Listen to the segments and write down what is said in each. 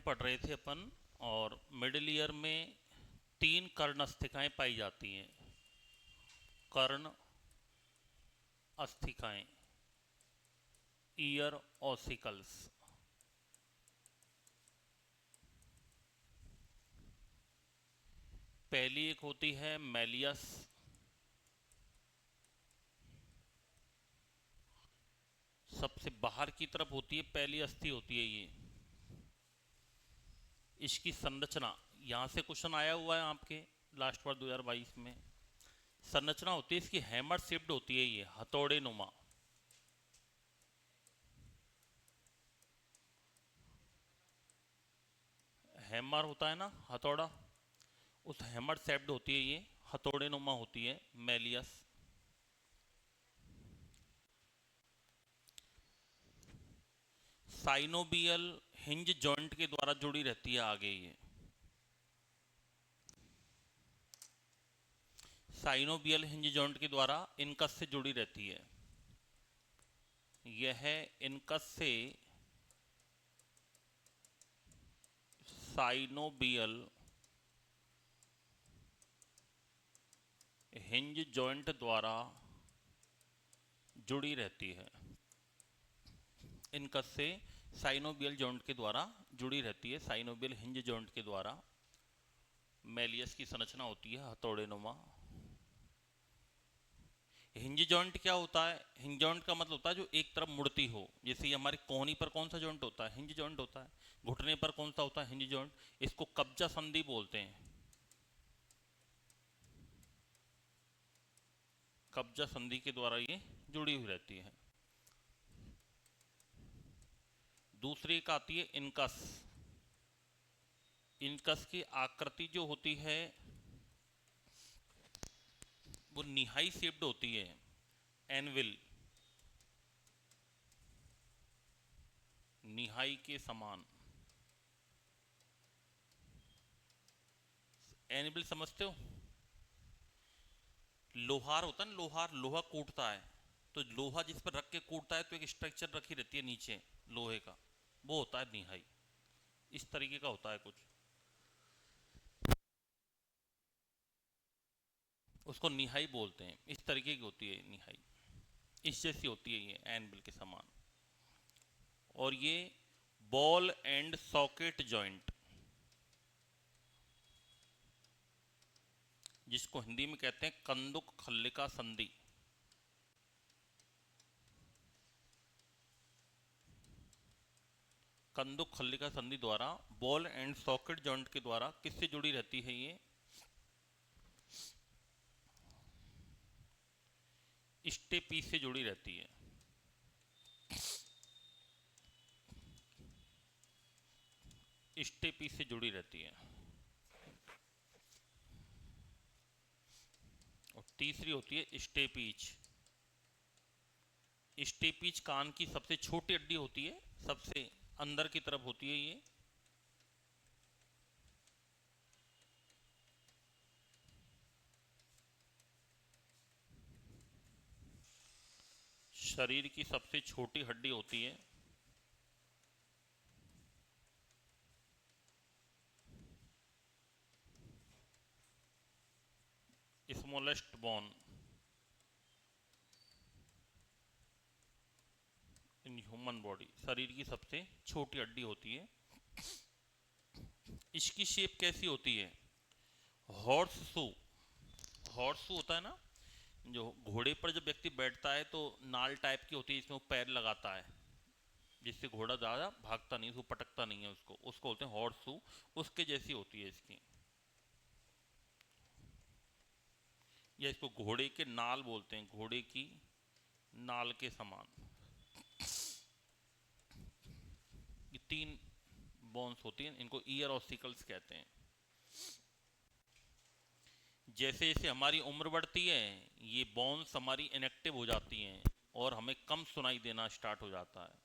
पढ़ रहे थे अपन। और मिडिल ईयर में 3 कर्ण अस्थिकाएं पाई जाती हैं। कर्ण अस्थिकाएं, ईयर ऑसिकल्स। पहली एक होती है मैलियस, सबसे बाहर की तरफ होती है, पहली अस्थि होती है ये। इसकी संरचना, यहाँ से क्वेश्चन आया हुआ है आपके लास्ट बार 2022 में। संरचना होती है इसकी हैमर शेप्ड होती है, ये हथौड़े नुमा। हैमर होता है ना हथौड़ा, उस हैमर शेप्ड होती है ये, हथौड़े नुमा होती है मैलियस। साइनोबियल हिंज जॉइंट के द्वारा जुड़ी रहती है आगे ये। साइनोबियल हिंज जॉइंट के द्वारा इनकस से जुड़ी रहती है। यह इनकस से साइनोबियल हिंज जॉइंट द्वारा जुड़ी रहती है। इनकस से साइनोबियल जॉइंट के द्वारा जुड़ी रहती है, साइनोबियल हिंज जॉइंट के द्वारा। मैलियस की संरचना होती है हथौड़े नुमा। हिंज जॉइंट क्या होता है? हिंज जॉइंट का मतलब होता है जो एक तरफ मुड़ती हो। जैसे ये हमारे कोहनी पर कौन सा जॉइंट होता है? हिंज जॉइंट होता है। घुटने पर कौन सा होता है? Hinge joint. इसको कब्जा संधि बोलते हैं। कब्जा संधि के द्वारा ये जुड़ी हुई रहती है। दूसरी एक आती है इनकस। इनकस की आकृति जो होती है वो निहाई शेप्ड होती है, एनविल, निहाई के समान। एनविल समझते हो? लोहार होता है ना, लोहार, लोहा कूटता है, तो लोहा जिस पर रख के कूटता है तो एक स्ट्रक्चर रखी रहती है नीचे लोहे का, वो होता है निहाई। इस तरीके का होता है कुछ, उसको निहाई बोलते हैं। इस तरीके की होती है निहाई, इस जैसी होती है ये, एनविल के समान। और ये बॉल एंड सॉकेट जॉइंट, जिसको हिंदी में कहते हैं कंदुक खल्लिका संधि, कंदुक खल्लिका संधि द्वारा, बॉल एंड सॉकेट जॉइंट के द्वारा किससे जुड़ी रहती है ये? स्टेपीस से जुड़ी रहती है। स्टेपीस से जुड़ी रहती है। और तीसरी होती है स्टेपीच। स्टेपीच कान की सबसे छोटी हड्डी होती है, सबसे अंदर की तरफ होती है ये। शरीर की सबसे छोटी हड्डी होती है। Smallest bone in human body, शरीर की सबसे छोटी हड्डी होती है। इसकी शेप कैसी होती है? Horse shoe. हॉर्स शू होता है ना, जो घोड़े पर जब व्यक्ति बैठता है तो नाल टाइप की होती है, इसमें वो पैर लगाता है, जिससे घोड़ा ज़्यादा भागता नहीं, उसको पटकता नहीं है, उसको उसको बोलते हैं हॉर्स शू। उसके जैसी होती है इसकी, या इसको घोड़े के नाल बोलते हैं, घोड़े की नाल के समान। ये 3 बोन्स होती हैं, इनको ईयर ऑसिकल्स कहते हैं। जैसे जैसे हमारी उम्र बढ़ती है ये बोन्स हमारी इनएक्टिव हो जाती हैं और हमें कम सुनाई देना स्टार्ट हो जाता है।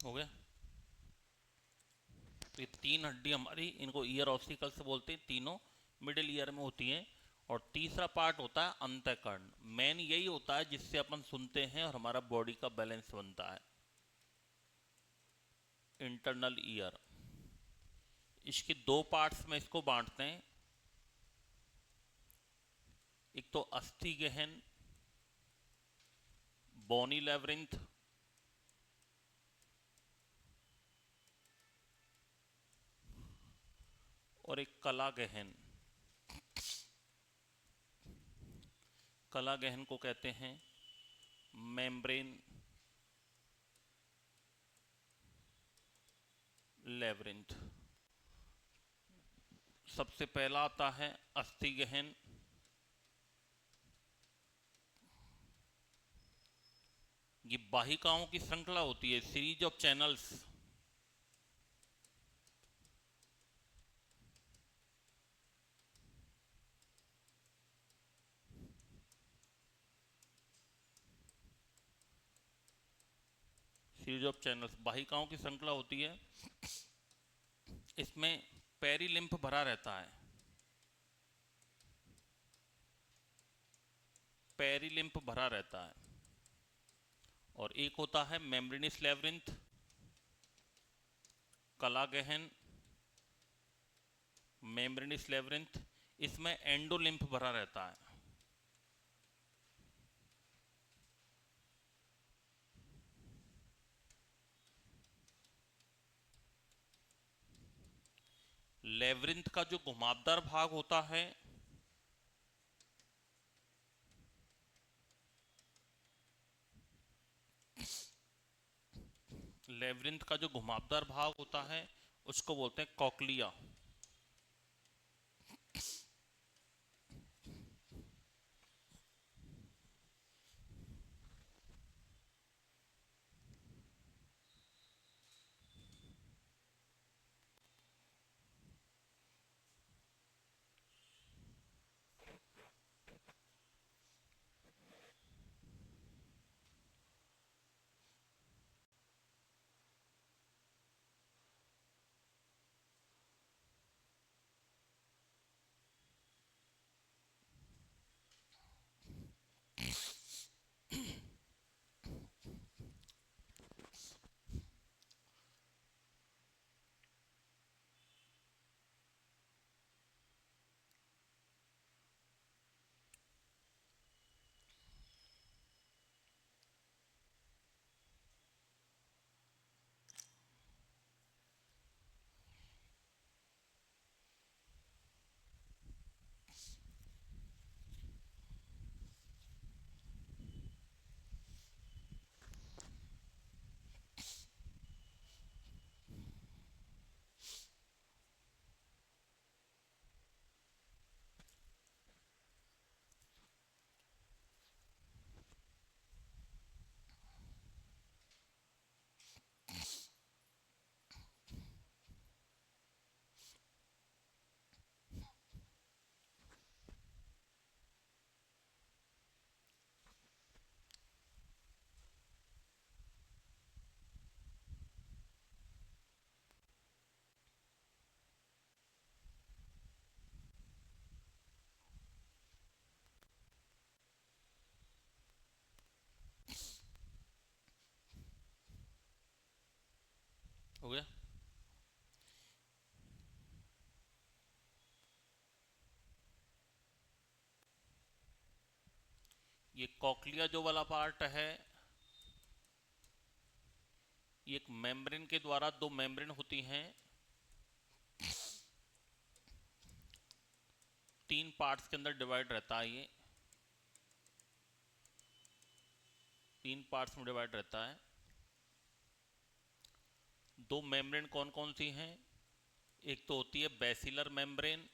हो गया। तो ये तीन हड्डी हमारी, इनको ईयर ऑसिकल्स बोलते हैं, तीनों मिडिल ईयर में होती हैं। और तीसरा पार्ट होता है अंतःकरण। मेन यही होता है जिससे अपन सुनते हैं और हमारा बॉडी का बैलेंस बनता है, इंटरनल ईयर। इसके दो पार्ट्स में इसको बांटते हैं, एक तो अस्थि गहन बोनी लेवरिंथ, और एक कला गहन। कला गहन को कहते हैं मेम्ब्रेन लेवरिंथ। सबसे पहला आता है अस्थि गहन। ये वाहिकाओं की श्रृंखला होती है, series of channels. Series of channels, वाहिकाओं की श्रृंखला होती है। इसमें पेरिलिम्फ भरा रहता है, पेरिलिम्फ भरा रहता है। और एक होता है मेम्ब्रेनस लेवरिंथ, कला गहन, मेम्ब्रेनस लेवरिंथ। इसमें एंडोलिम्फ भरा रहता है। लेवरिंथ का जो घुमावदार भाग होता है, लेवरिंथ का जो घुमावदार भाग होता है उसको बोलते हैं कॉक्लिया। हो गया। ये कॉक्लिया जो वाला पार्ट है, ये एक मेम्ब्रेन के द्वारा, दो मेम्ब्रेन होती हैं, तीन पार्ट्स के अंदर डिवाइड रहता है। ये तीन पार्ट्स में डिवाइड रहता है। दो मेम्ब्रेन कौन कौन सी हैं? एक तो होती है बेसिलर मेम्ब्रेन,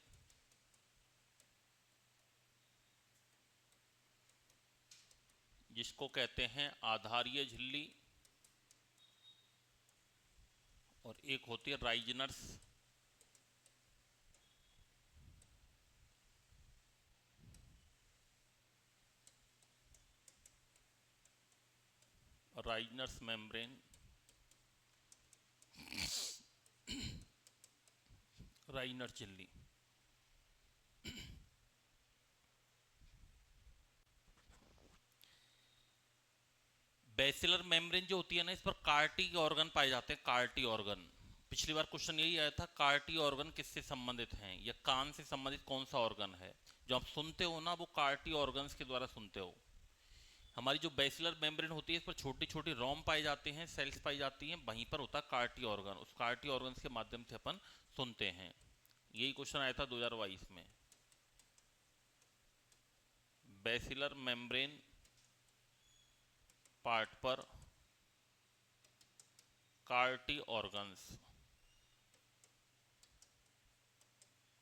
जिसको कहते हैं आधारीय झिल्ली, और एक होती है राइजनर्स। Reissner's membrane. राइनर चिल्ली। बेसिलर मेम्ब्रेन जो होती है ना, इस पर कार्टी ऑर्गन पाए जाते हैं। कार्टी ऑर्गन, पिछली बार क्वेश्चन यही आया था, कार्टी ऑर्गन किससे संबंधित हैं, या कान से संबंधित कौन सा ऑर्गन है। जो आप सुनते हो ना, वो कार्टी ऑर्गन्स के द्वारा सुनते हो। हमारी जो बेसिलर मेम्ब्रेन होती है, इस पर छोटी छोटी रोम पाई जाती हैं, सेल्स पाई जाती हैं, वहीं पर होता है कार्टी ऑर्गन। उस कार्टी ऑर्गन के माध्यम से अपन सुनते हैं। यही क्वेश्चन आया था 2022 में। बेसिलर मेम्ब्रेन पार्ट पर कार्टी ऑर्गन्स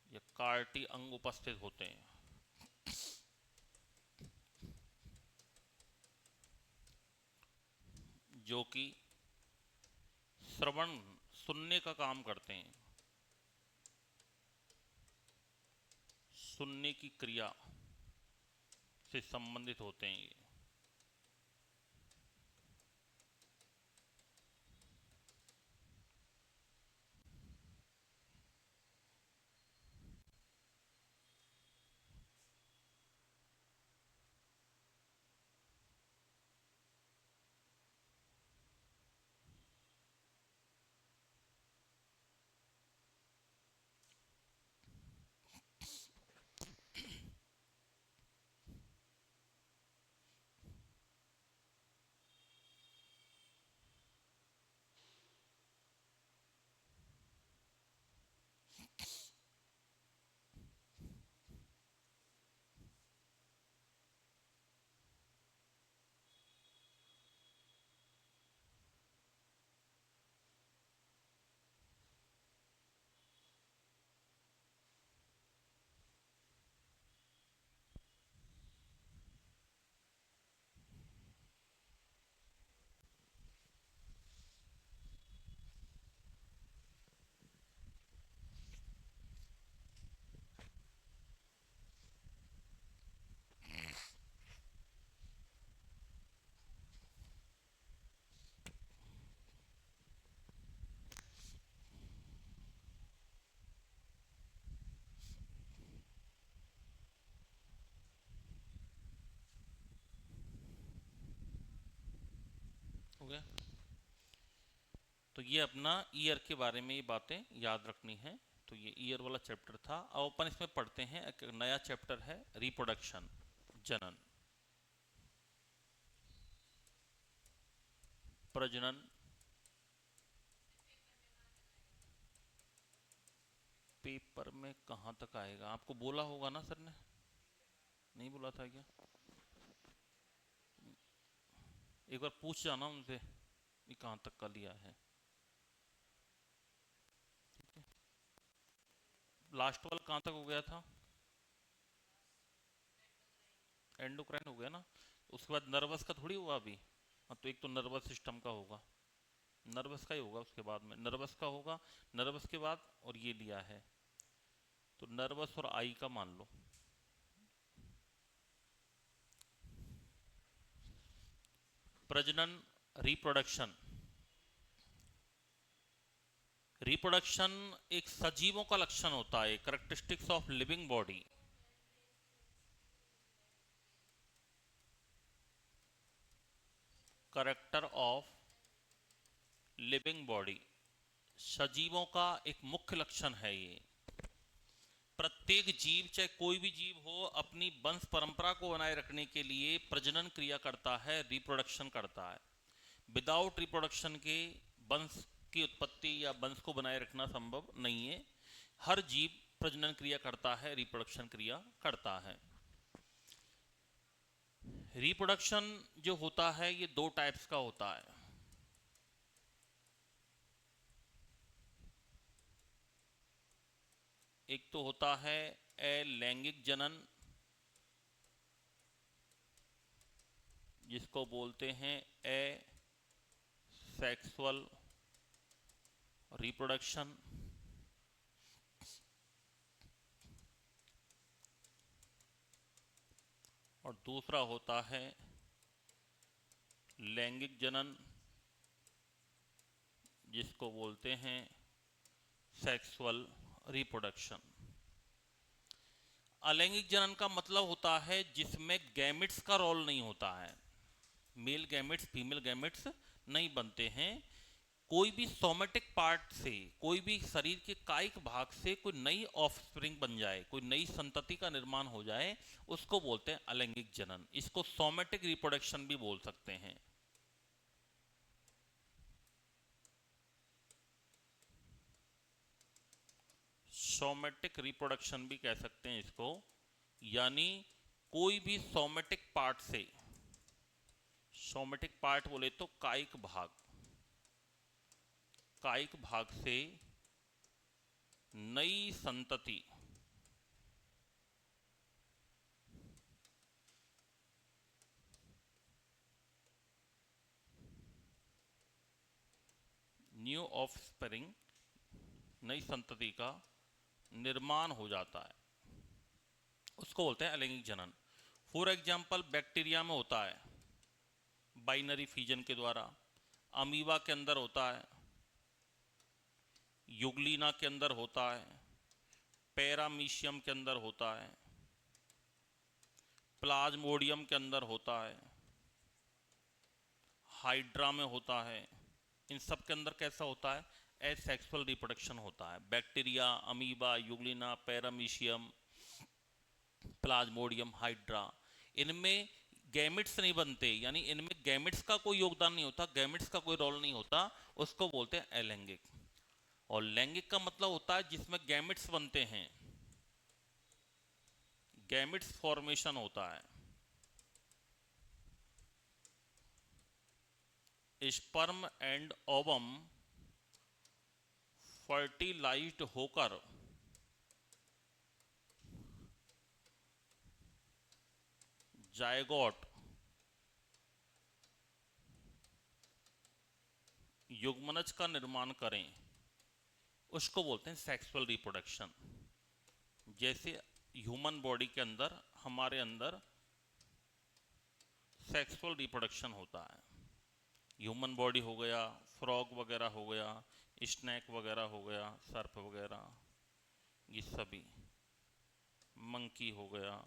या कार्टी अंग उपस्थित होते हैं, जो कि श्रवण, सुनने का काम करते हैं, सुनने की क्रिया से संबंधित होते हैं ये। हो गया। तो ये अपना ईयर के बारे में ये बातें याद रखनी है। तो ये ईयर वाला चैप्टर था। अब अपन इसमें पढ़ते हैं, एक नया चैप्टर है रिप्रोडक्शन, जनन, प्रजनन। पेपर में कहाँ तक आएगा, आपको बोला होगा ना सर ने, नहीं बोला था क्या? एक बार पूछ जाना उनसे ये कहाँ तक का लिया है। लास्ट वाला कहाँ तक हो गया था? एंडोक्राइन हो गया ना। उसके बाद नर्वस का थोड़ी हुआ अभी। हाँ, तो एक तो नर्वस सिस्टम का होगा, नर्वस का ही होगा, उसके बाद में नर्वस का होगा, नर्वस के बाद और ये लिया है, तो नर्वस और आई का मान लो। प्रजनन, रिप्रोडक्शन। रिप्रोडक्शन एक सजीवों का लक्षण होता है, characteristics of living body. Character of living body, सजीवों का एक मुख्य लक्षण है ये। प्रत्येक जीव, चाहे कोई भी जीव हो, अपनी वंश परंपरा को बनाए रखने के लिए प्रजनन क्रिया करता है, रिप्रोडक्शन करता है। विदाउट रिप्रोडक्शन के वंश की उत्पत्ति या वंश को बनाए रखना संभव नहीं है। हर जीव प्रजनन क्रिया करता है, रिप्रोडक्शन क्रिया करता है। रिप्रोडक्शन जो होता है ये दो टाइप्स का होता है। एक तो होता है अलैंगिक जनन, जिसको बोलते हैं सेक्सुअल रिप्रोडक्शन। और दूसरा होता है लैंगिक जनन, जिसको बोलते हैं सेक्सुअल रिप्रोडक्शन। अलैंगिक जनन का मतलब होता है जिसमें गैमेट्स का रोल नहीं होता है, मेल गैमेट्स फीमेल गैमेट्स नहीं बनते हैं। कोई भी सोमेटिक पार्ट से, कोई भी शरीर के कायिक भाग से कोई नई ऑफस्प्रिंग बन जाए, कोई नई संतति का निर्माण हो जाए, उसको बोलते हैं अलैंगिक जनन। इसको सोमेटिक रिप्रोडक्शन भी बोल सकते हैं। सोमेटिक रिप्रोडक्शन भी कह सकते हैं इसको, यानी कोई भी सोमेटिक पार्ट से, सोमेटिक पार्ट बोले तो कायिक भाग, कायिक भाग से नई संतति, न्यू ऑफस्प्रिंग, नई संतति का निर्माण हो जाता है, उसको बोलते हैं अलैंगिक जनन। फॉर एग्जाम्पल बैक्टीरिया में होता है बाइनरी फिजन के द्वारा, अमीबा के अंदर होता है, युगलिना के अंदर होता है, पैरामीशियम के अंदर होता है, प्लाज्मोडियम के अंदर होता है, हाइड्रा में होता है। इन सब के अंदर कैसा होता है? एसेक्सुअल रिप्रोडक्शन होता है। Bacteria, amoeba, Euglena, paramecium, Plasmodium, hydra, इनमें गैमेट्स नहीं बनते, यानी इनमें गैमेट्स का कोई योगदान नहीं होता, गैमेट्स का कोई रोल नहीं होता, उसको बोलते हैं अलैंगिक। और लैंगिक का मतलब होता है जिसमें गैमेट्स बनते हैं, गैमेट्स फॉर्मेशन होता है, स्पर्म एंड ओवम फर्टिलाइज्ड होकर जायगोट, युग्मनज का निर्माण करें, उसको बोलते हैं सेक्सुअल रिप्रोडक्शन। जैसे ह्यूमन बॉडी के अंदर, हमारे अंदर सेक्सुअल रिप्रोडक्शन होता है। ह्यूमन बॉडी हो गया, फ्रॉग वगैरह हो गया, स्नैक वगैरह हो गया, सर्प वगैरह, ये सभी, मंकी हो गया।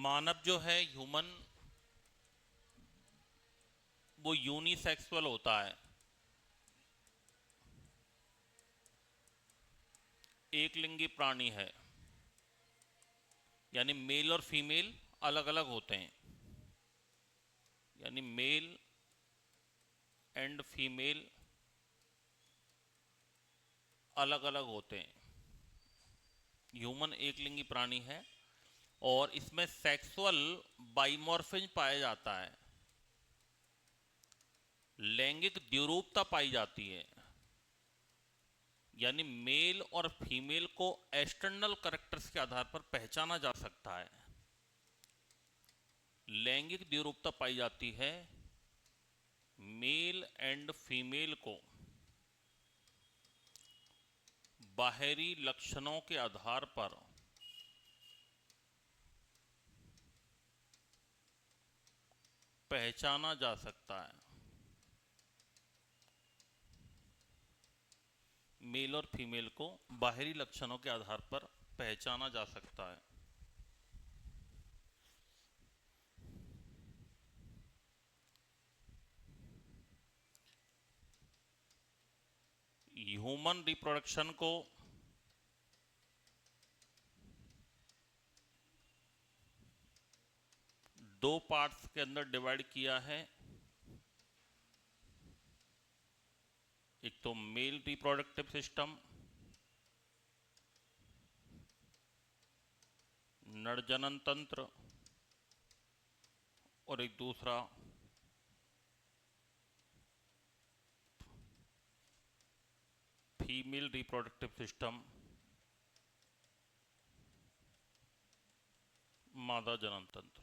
मानव जो है ह्यूमन, वो यूनिसेक्सुअल होता है, एक लिंगी प्राणी है, यानी मेल और फीमेल अलग अलग होते हैं, यानी मेल एंड फीमेल अलग अलग होते हैं। ह्यूमन एक लिंगी प्राणी है और इसमें सेक्सुअल बाइमॉर्फिज्म पाया जाता है, लैंगिक द्विरूपता पाई जाती है, यानी मेल और फीमेल को एक्सटर्नल कैरेक्टर्स के आधार पर पहचाना जा सकता है। लैंगिक द्विरूपता पाई जाती है, मेल एंड फीमेल को बाहरी लक्षणों के आधार पर पहचाना जा सकता है। मेल और फीमेल को बाहरी लक्षणों के आधार पर पहचाना जा सकता है। ह्यूमन रिप्रोडक्शन को दो पार्ट्स के अंदर डिवाइड किया है। एक तो मेल रिप्रोडक्टिव सिस्टम, नरजनन तंत्र, और एक दूसरा फीमेल रिप्रोडक्टिव सिस्टम, मादा जनन तंत्र।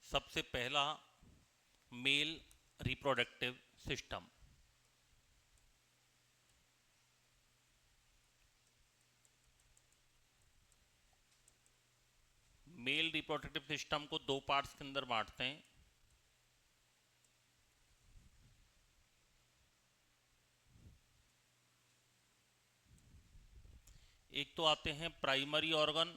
सबसे पहला male reproductive system. Male reproductive system को दो पार्ट्स के अंदर बांटते हैं। एक तो आते हैं प्राइमरी ऑर्गन,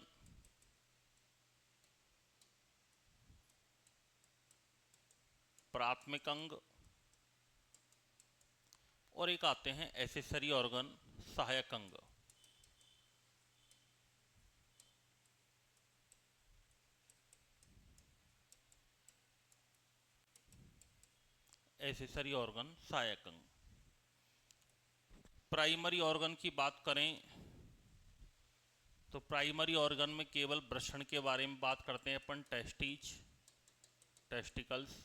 प्राथमिक अंग, और एक आते हैं एसेसरी ऑर्गन, सहायक अंग। एसेसरी ऑर्गन, सहायक अंग। प्राइमरी ऑर्गन की बात करें तो प्राइमरी ऑर्गन में केवल वृषण के बारे में बात करते हैं अपन, टेस्टिकल्स।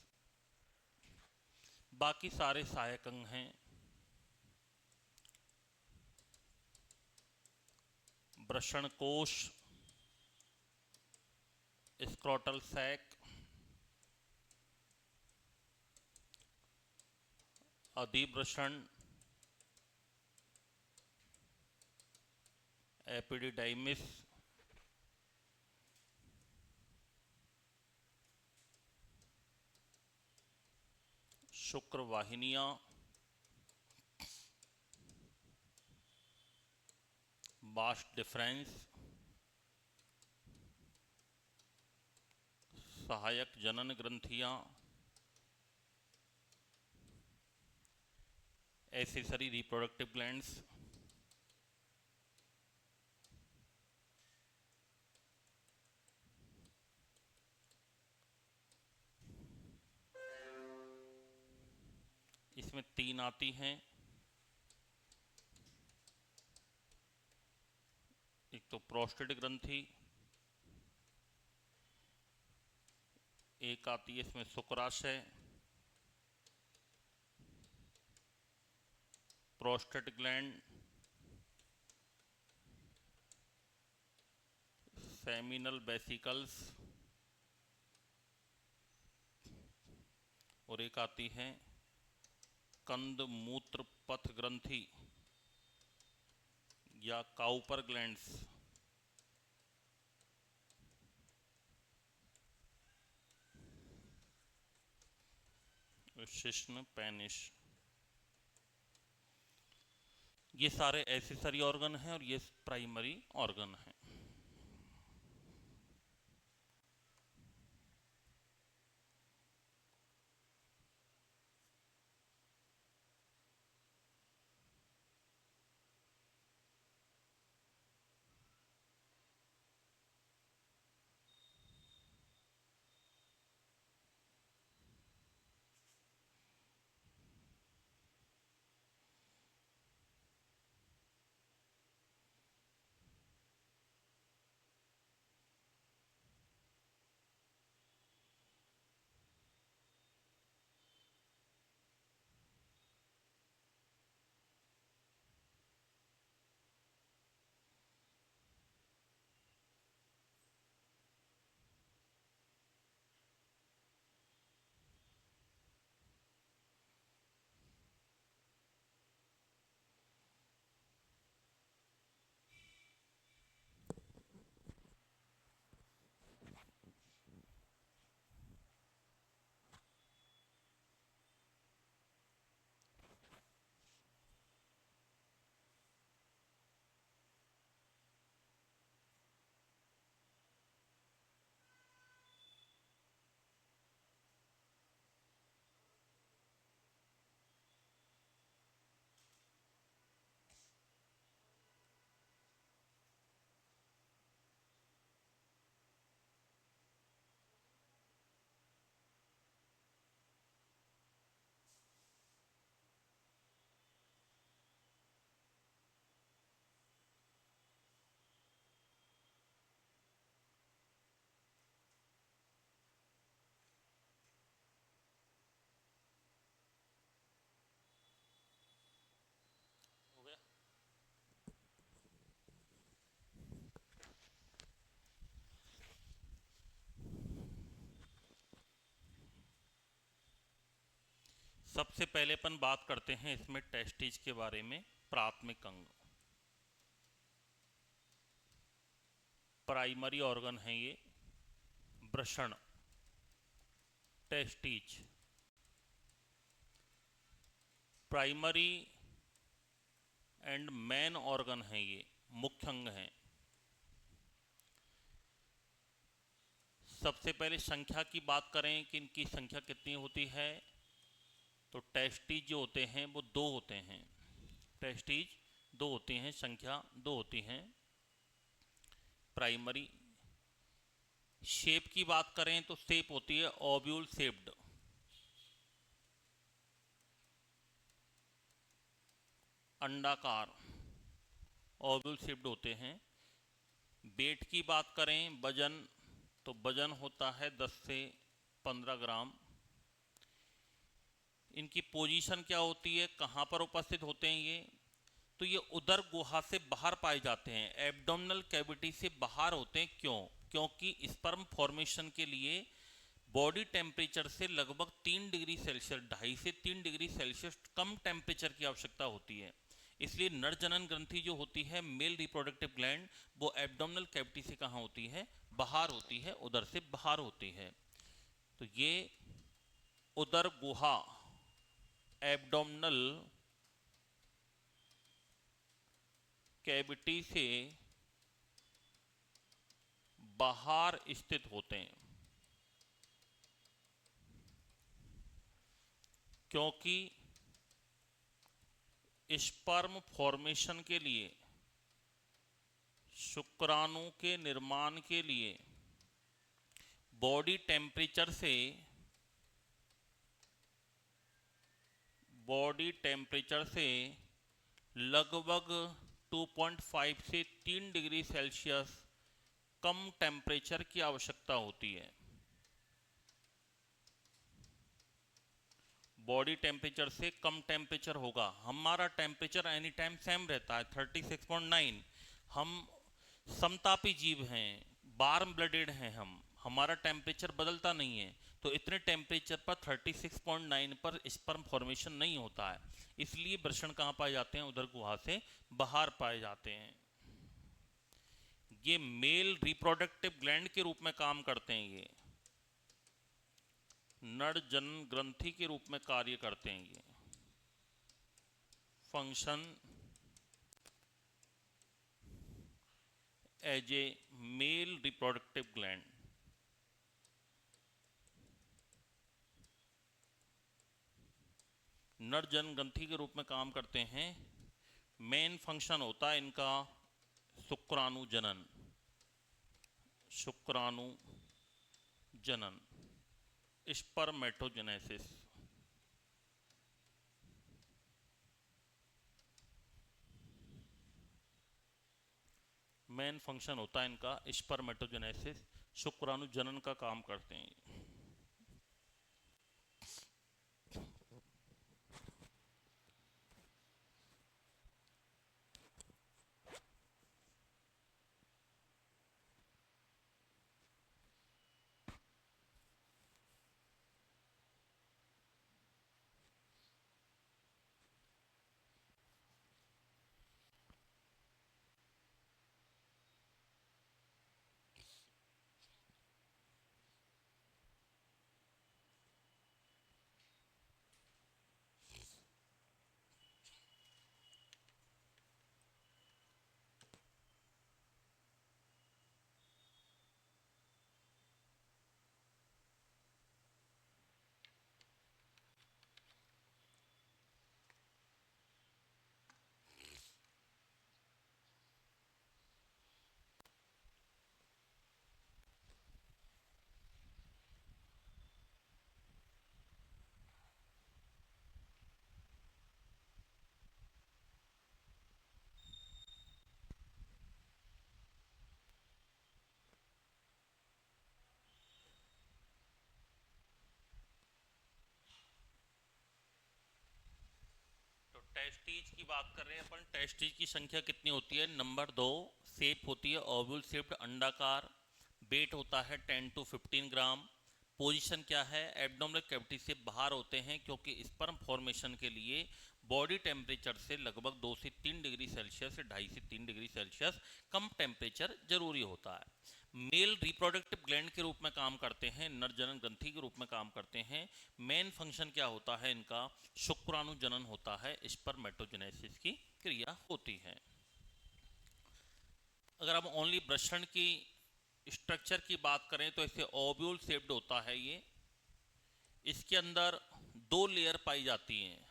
बाकी सारे सहायक अंग हैं। वृषण कोश, स्क्रोटल सैक, अधिवृषण, एपिडिडाइमिस, शुक्रवाहिनियां, बास्ट डिफरेंस, सहायक जनन ग्रंथियां, एक्सेसरी रिप्रोडक्टिव ग्लैंड्स, इसमें 3 आती हैं। एक तो प्रोस्टेट ग्रंथि, एक आती है इसमें शुक्राशय, प्रोस्टेट ग्लैंड, सेमिनल वेसिकल्स, और एक आती है कंद मूत्र पथ ग्रंथि या काउपर ग्लैंड्स। शिश्न पेनिस, ये सारे एक्सेसरी ऑर्गन हैं और ये प्राइमरी ऑर्गन हैं। हो गया। सबसे पहले अपन बात करते हैं इसमें टेस्टिज के बारे में। प्राथमिक अंग, प्राइमरी ऑर्गन है ये। वृषण, testes, primary and main organ है ये, मुख्य अंग है। सबसे पहले संख्या की बात करें कि इनकी संख्या कितनी होती है, तो टेस्टिज जो होते हैं वो 2 होते हैं। टेस्टिज 2 होती हैं, संख्या 2 होती हैं। प्राइमरी शेप की बात करें तो शेप होती है ओव्यूल शेप्ड। अंडाकार ओव्यूल शेप्ड होते हैं। वेट की बात करें, वजन, तो वजन होता है 10 से 15 ग्राम। इनकी पोजीशन क्या होती है, कहाँ पर उपस्थित होते हैं ये, तो ये उदर गुहा से बाहर पाए जाते हैं, एब्डोमिनल कैविटी से बाहर होते हैं। क्यों? क्योंकि स्पर्म फॉर्मेशन के लिए बॉडी टेम्परेचर से लगभग 3 डिग्री सेल्सियस, 2.5 से 3 डिग्री सेल्सियस कम टेम्परेचर की आवश्यकता होती है। इसलिए नर जनन ग्रंथि जो होती है, मेल रिप्रोडक्टिव ग्लैंड, वो एब्डोमिनल कैविटी से कहाँ होती है, बाहर होती है, उदर से बाहर होती है। तो ये उदर गुहा, एब्डोमिनल कैविटी से बाहर स्थित होते हैं, क्योंकि स्पर्म फॉर्मेशन के लिए, शुक्राणु के निर्माण के लिए बॉडी टेम्परेचर से लगभग 2.5 से 3 डिग्री सेल्सियस कम टेम्परेचर की आवश्यकता होती है। बॉडी टेम्परेचर से कम टेम्परेचर होगा। हमारा टेम्परेचर एनी टाइम सेम रहता है 36.9। हम समतापी जीव हैं, वार्म ब्लडेड हैं, हमारा टेम्परेचर बदलता नहीं है। तो इतने टेम्परेचर पर 36.9 पर स्पर्म फॉर्मेशन नहीं होता है। इसलिए वृषण कहाँ पाए जाते हैं, उदर गुहा से बाहर पाए जाते हैं। ये मेल रिप्रोडक्टिव ग्लैंड के रूप में काम करते हैं, ये नर जनन ग्रंथि के रूप में कार्य करते हैं। ये function as a male reproductive gland. नर जनन ग्रंथि के रूप में काम करते हैं। मेन फंक्शन होता है इनका शुक्राणु जनन, शुक्राणु जनन, स्पर्मेटोजेनेसिस। मेन फंक्शन होता है इनका स्पर्मेटोजेनेसिस, शुक्राणु जनन का काम करते हैं। टेस्टीज की बात कर रहे हैं अपन। टेस्टीज की संख्या कितनी होती है? नंबर 2, शेप होती है ओव्यूल शेप्ड अंडाकार, वेट होता है 10 to 15 ग्राम। पोजीशन क्या है? एब्डोमिनल कैविटी से बाहर होते हैं, क्योंकि स्पर्म फॉर्मेशन के लिए बॉडी टेम्परेचर से लगभग 2 से 3 डिग्री सेल्सियस, 2.5 से 3 डिग्री सेल्सियस कम टेम्परेचर जरूरी होता है। मेल रिप्रोडक्टिव ग्लैंड के रूप में काम करते हैं, नर जनन ग्रंथि के रूप में काम करते हैं। मेन फंक्शन क्या होता है इनका? शुक्राणु जनन होता है, स्पर्मेटोजेनेसिस की क्रिया होती है। अगर हम ओनली वृषण की स्ट्रक्चर की बात करें तो इसे ओव्यूल शेप्ड होता है ये। इसके अंदर 2 लेयर पाई जाती हैं।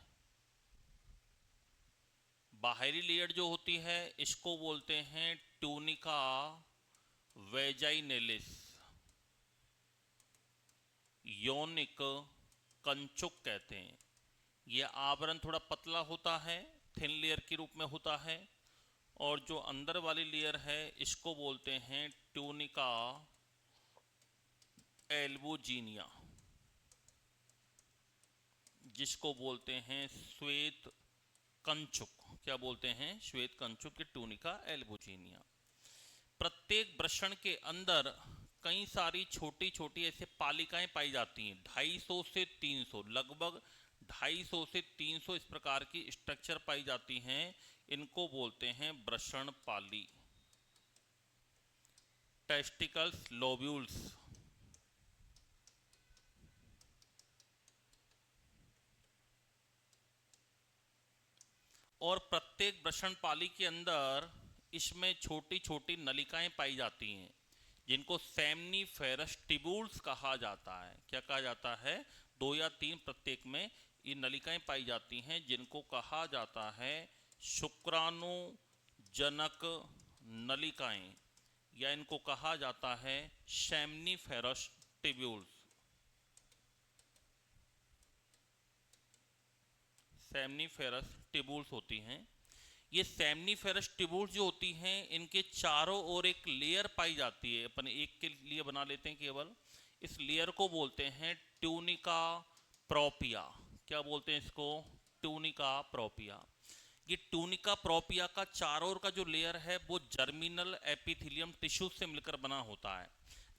बाहरी लेयर जो होती है इसको बोलते हैं ट्यूनिका वेजाइनेलिस, यौनिक कंचुक कहते हैं। यह आवरण थोड़ा पतला होता है, थिन लेयर के रूप में होता है, और जो अंदर वाली लेयर है इसको बोलते हैं ट्यूनिका एल्बुजिनिया, जिसको बोलते हैं श्वेत कंचुक। क्या बोलते हैं? श्वेत कंचुक की ट्यूनिका एल्बुजिनिया। प्रत्येक वृषण के अंदर कई सारी छोटी छोटी ऐसे पालिकाएं पाई जाती हैं, 250 से 300, लगभग 250 से 300 इस प्रकार की स्ट्रक्चर पाई जाती हैं। इनको बोलते हैं वृषण पाली, टेस्टिकल्स लोब्यूल्स। और प्रत्येक वृषण पाली के अंदर इसमें छोटी छोटी नलिकाएं पाई जाती हैं, जिनको सेमनीफेरस ट्यूब्यूल्स कहा जाता है। क्या कहा जाता है? 2 या 3 प्रत्येक में ये नलिकाएं पाई जाती हैं, जिनको कहा जाता है शुक्राणु जनक नलिकाएं, या इनको कहा जाता है सेमनीफेरस ट्यूब्यूल्स। सेमनीफेरस ट्यूब्यूल्स होती हैं। ये सेमनीफेरस ट्यूब्यूल्स जो होती हैं, इनके चारों ओर एक लेयर पाई जाती है। अपन एक के लिए बना लेते हैं केवल। इस लेयर को बोलते हैं ट्यूनिका प्रोपिया। क्या बोलते हैं इसको? ट्यूनिका प्रोपिया। ये ट्यूनिका प्रोपिया का चारों ओर का जो लेयर है वो जर्मिनल एपिथेलियम टिश्यूज से मिलकर बना होता है,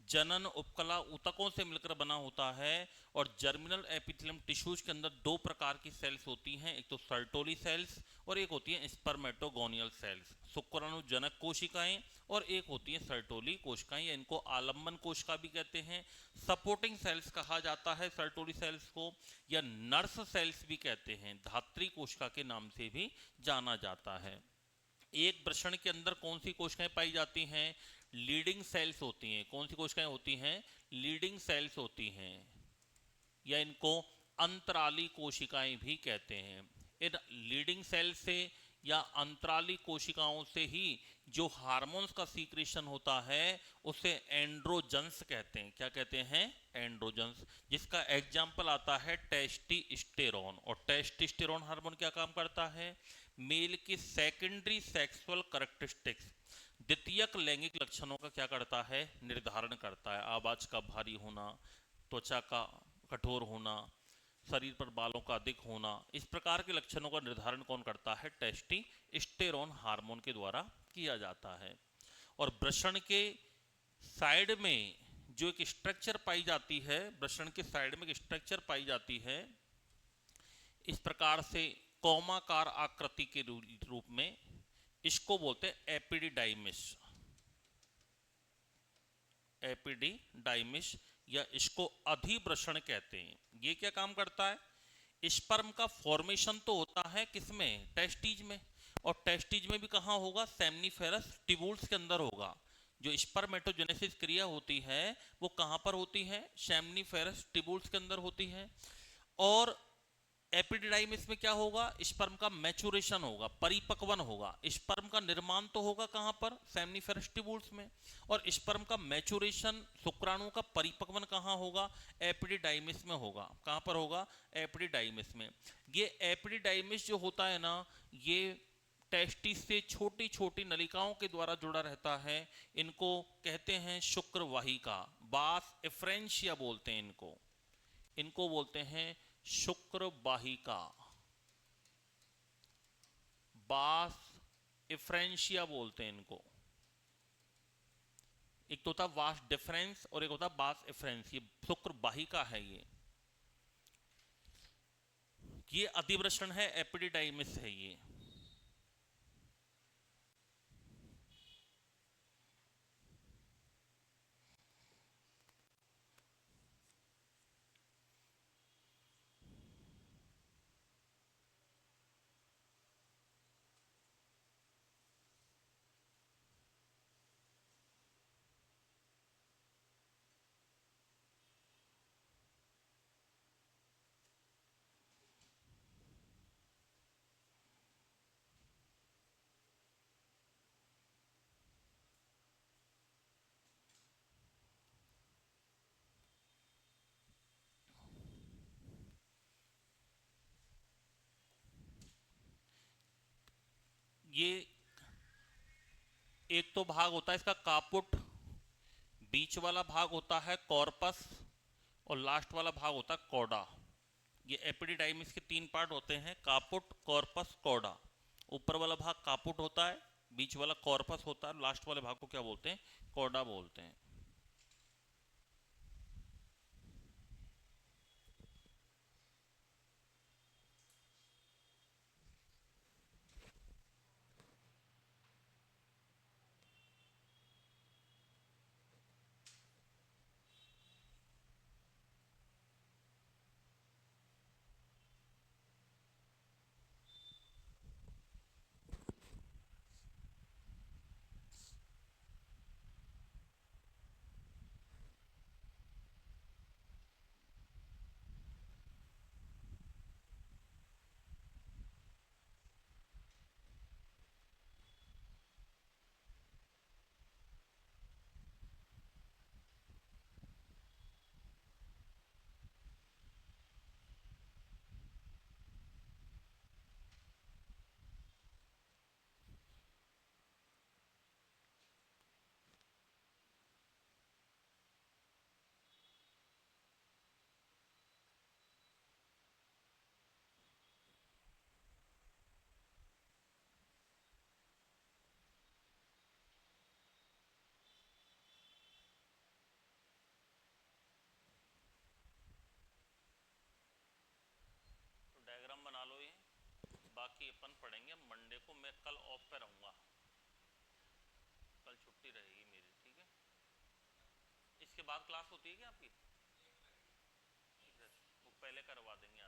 जनन उपकला ऊतकों से मिलकर बना होता है। और जर्मिनल एपिथेलियम टिश्यूज के अंदर 2 प्रकार की सेल्स होती हैं, एक तो सर्टोली सेल्स और एक होती है स्पर्मेटोगोनियल सेल्स, शुक्राणु जनक कोशिकाएं, और एक होती है सर्टोली कोशिकाएं, या इनको आलंबन कोशिका भी कहते हैं। सपोर्टिंग सेल्स कहा जाता है सर्टोली सेल्स को, या नर्स सेल्स भी कहते हैं, धात्री कोशिका के नाम से भी जाना जाता है। एक वृषण के अंदर कौन सी कोशिकाएं पाई जाती हैं? लीडिंग सेल्स होती हैं। कौन सी कोशिकाएं होती हैं? लीडिंग सेल्स होती हैं, या इनको अंतराली कोशिकाएं भी कहते हैं। इन लीडिंग सेल से या अंतराली कोशिकाओं से ही जो हार्मोन्स का सीक्रेशन होता है उसे एंड्रोजन्स कहते हैं। क्या कहते हैं? एंड्रोजन्स। जिसका एग्जाम्पल आता है टेस्टिस्टेरोन। और टेस्टिस्टेरोन हार्मोन क्या काम करता है? मेल की सेकेंडरी सेक्सुअल कैरेक्टरिस्टिक्स, द्वितीयक लैंगिक लक्षणों का क्या करता है? निर्धारण करता है। आवाज का भारी होना, त्वचा का कठोर होना, शरीर पर बालों का अधिक होना, इस प्रकार के लक्षणों का निर्धारण कौन करता है? टेस्टिस्टेरोन हार्मोन के द्वारा किया जाता है। और वृषण के साइड में जो एक स्ट्रक्चर पाई जाती है, वृषण के साइड में एक स्ट्रक्चर पाई जाती है इस प्रकार से कौमाकार आकृति के रूप में, इसको बोलते हैं एपिडिडाइमिस। एपिडिडाइमिस, या इसको अधिवृषण कहते हैं। ये क्या काम करता है? स्पर्म का फॉर्मेशन तो होता है किसमें? टेस्टिज में। और टेस्टिज में भी कहाँ होगा? सेमनीफेरस ट्यूब्यूल्स के अंदर होगा। जो स्पर्मेटोजेनेसिस क्रिया होती है वो कहाँ पर होती है? सेमनीफेरस ट्यूब्यूल्स के अंदर होती है। और एपिडिडाइमिस में क्या होगा? स्पर्म का मैचुरेशन होगा, परिपक्वन होगा। स्पर्म का निर्माण तो होगा कहां पर? सेमनीफेरस ट्यूब्यूल्स में। और स्पर्म का मैचुरेशन, शुक्राणु का परिपक्वन कहां होगा? एपिडिडाइमिस में होगा। कहां पर होगा? एपिडिडाइमिस में। ये एपिडिडाइमिस जो होता है ना, ये टेस्टिस से छोटी छोटी नलिकाओं के द्वारा जुड़ा रहता है। इनको कहते हैं शुक्रवाहिका, बास एफ्रेंशिया बोलते हैं इनको। इनको बोलते हैं शुक्रवाहिका, बास इफ्रेंशिया बोलते हैं इनको। एक तो होता वास डिफरेंस और एक होता बास इफ्रेंस। ये शुक्रवाहिका है। ये अधिवृषण है, एपिडिडाइमिस है ये। ये एक तो भाग होता है इसका कापुट, बीच वाला भाग होता है कॉर्पस, और लास्ट वाला भाग होता है कॉडा। ये एपिडिडाइमिस के तीन पार्ट होते हैं, कापुट, कॉर्पस, कॉडा। ऊपर वाला भाग कापुट होता है, बीच वाला कॉर्पस होता है, लास्ट वाले भाग को क्या बोलते हैं, कॉडा बोलते हैं। तो डायग्राम बना लो ये, बाकी अपन पढ़ेंगे मंडे को। मैं कल ऑफ पे रहूंगा, कल छुट्टी रहेगी मेरी, ठीक है। इसके बाद क्लास होती है क्या आपकी? ठीक है, वो पहले करवा देंगे।